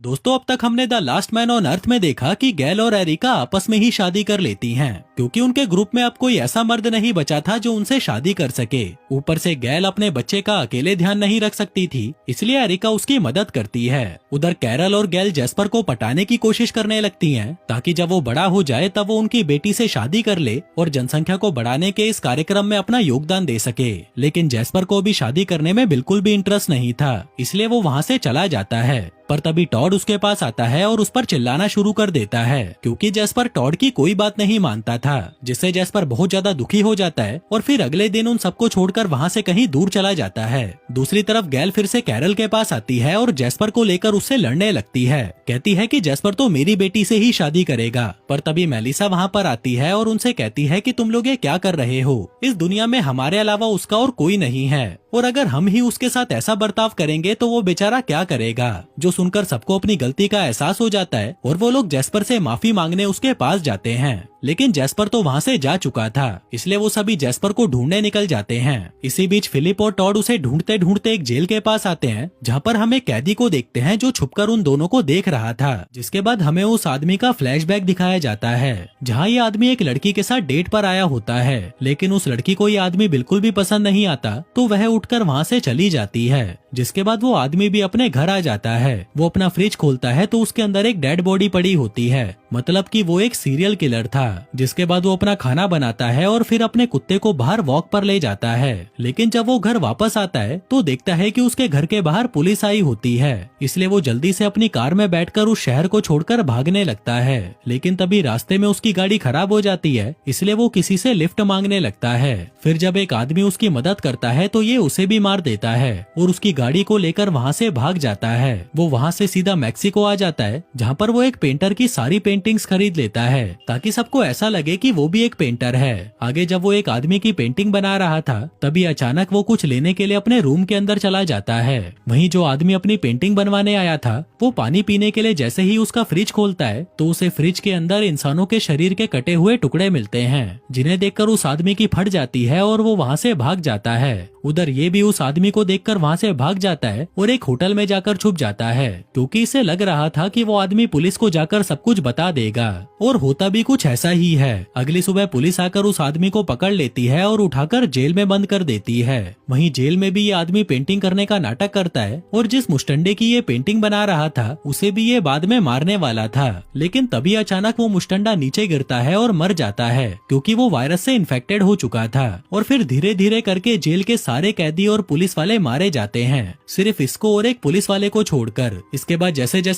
दोस्तों, अब तक हमने the last man on earth में देखा कि गैल और एरिका आपस में ही शादी कर लेती हैं, क्योंकि उनके ग्रुप में अब कोई ऐसा मर्द नहीं बचा था जो उनसे शादी कर सके। ऊपर से गैल अपने बच्चे का अकेले ध्यान नहीं रख सकती थी, इसलिए एरिका उसकी मदद करती है। उधर कैरल और गैल जेस्पर को पटाने की कोशिश करने लगती हैं, ताकि जब वो बड़ा हो जाए तब वो उनकी बेटी से शादी कर ले और जनसंख्या को बढ़ाने के इस कार्यक्रम में अपना योगदान दे सके। लेकिन जेस्पर को भी शादी करने में बिल्कुल भी इंटरेस्ट नहीं था, इसलिए वो वहाँ से चला जाता है। पर तभी टॉड उसके पास आता है और उस पर चिल्लाना शुरू कर देता है, क्योंकि जेस्पर टॉड की कोई बात नहीं मानता था, जिससे जेस्पर बहुत ज्यादा दुखी हो जाता है और फिर अगले दिन उन सबको छोड़कर वहाँ से कहीं दूर चला जाता है। दूसरी तरफ गैल फिर से कैरल के पास आती है और जेस्पर को लेकर उससे लड़ने लगती है। कहती है कि जेस्पर तो मेरी बेटी से ही शादी करेगा। पर तभी मेलिसा वहाँ पर आती है और उनसे कहती है कि तुम लोग ये क्या कर रहे हो, इस दुनिया में हमारे अलावा उसका और कोई नहीं है, और अगर हम ही उसके साथ ऐसा बर्ताव करेंगे तो वो बेचारा क्या करेगा। जो सुनकर सबको अपनी गलती का एहसास हो जाता है और वो लोग जेस्पर से माफी मांगने उसके पास जाते हैं। लेकिन जेस्पर तो वहाँ से जा चुका था, इसलिए वो सभी जेस्पर को ढूंढने निकल जाते हैं। इसी बीच फिलिप और टॉड उसे ढूंढते ढूंढते एक जेल के पास आते हैं, जहाँ पर हम एक कैदी को देखते हैं जो छुपकर उन दोनों को देख रहा था। जिसके बाद हमें उस आदमी का फ्लैशबैक दिखाया जाता है, जहाँ ये आदमी एक लड़की के साथ डेट पर आया होता है, लेकिन उस लड़की को ये आदमी बिल्कुल भी पसंद नहीं आता, तो वह उठकर वहाँ से चली जाती है। जिसके बाद वो आदमी भी अपने घर आ जाता है। वो अपना फ्रिज खोलता है तो उसके अंदर एक डेड बॉडी पड़ी होती है, मतलब कि वो एक सीरियल किलर था। जिसके बाद वो अपना खाना बनाता है और फिर अपने कुत्ते को बाहर वॉक पर ले जाता है। लेकिन जब वो घर वापस आता है तो देखता है कि उसके घर के बाहर पुलिस आई होती है, इसलिए वो जल्दी से अपनी कार में बैठकर उस शहर को छोड़कर भागने लगता है। लेकिन तभी रास्ते में उसकी गाड़ी खराब हो जाती है, इसलिए वो किसी से लिफ्ट मांगने लगता है। फिर जब एक आदमी उसकी मदद करता है तो ये उसे भी मार देता है और उसकी गाड़ी को लेकर वहाँ से भाग जाता है। वो वहाँ से सीधा मैक्सिको आ जाता है, जहाँ पर वो एक पेंटर की सारी पेंटिंग्स खरीद लेता है, ताकि सबको ऐसा लगे कि वो भी एक पेंटर है। आगे जब वो एक आदमी की पेंटिंग बना रहा था, तभी अचानक वो कुछ लेने के लिए अपने रूम के अंदर चला जाता है। वहीं जो आदमी अपनी पेंटिंग बनवाने आया था, वो पानी पीने के लिए जैसे ही उसका फ्रिज खोलता है तो उसे फ्रिज के अंदर इंसानों के शरीर के कटे हुए टुकड़े मिलते हैं, जिन्हें देखकर उस आदमी की फट जाती है और वो वहाँ से भाग जाता है। उधर ये भी उस आदमी को देखकर वहाँ से भाग जाता है और एक होटल में जाकर छुप जाता है, क्योंकि इसे लग रहा था कि वो आदमी पुलिस को जाकर सब कुछ बता देगा। और होता भी कुछ ऐसा ही है। अगली सुबह पुलिस आकर उस आदमी को पकड़ लेती है और उठाकर जेल में बंद कर देती है। वहीं जेल में भी ये आदमी पेंटिंग करने का नाटक करता है और जिस मुस्टंडे की ये पेंटिंग बना रहा था उसे भी ये बाद में मारने वाला था। लेकिन तभी अचानक वो मुस्टंडा नीचे गिरता है और मर जाता है, क्योंकि वो वायरस से इन्फेक्टेड हो चुका था। और फिर धीरे धीरे करके जेल के सारे कैदी और पुलिस वाले मारे जाते हैं, सिर्फ इसको और एक पुलिस वाले को छोड़कर। इसके बाद जैसे जैसे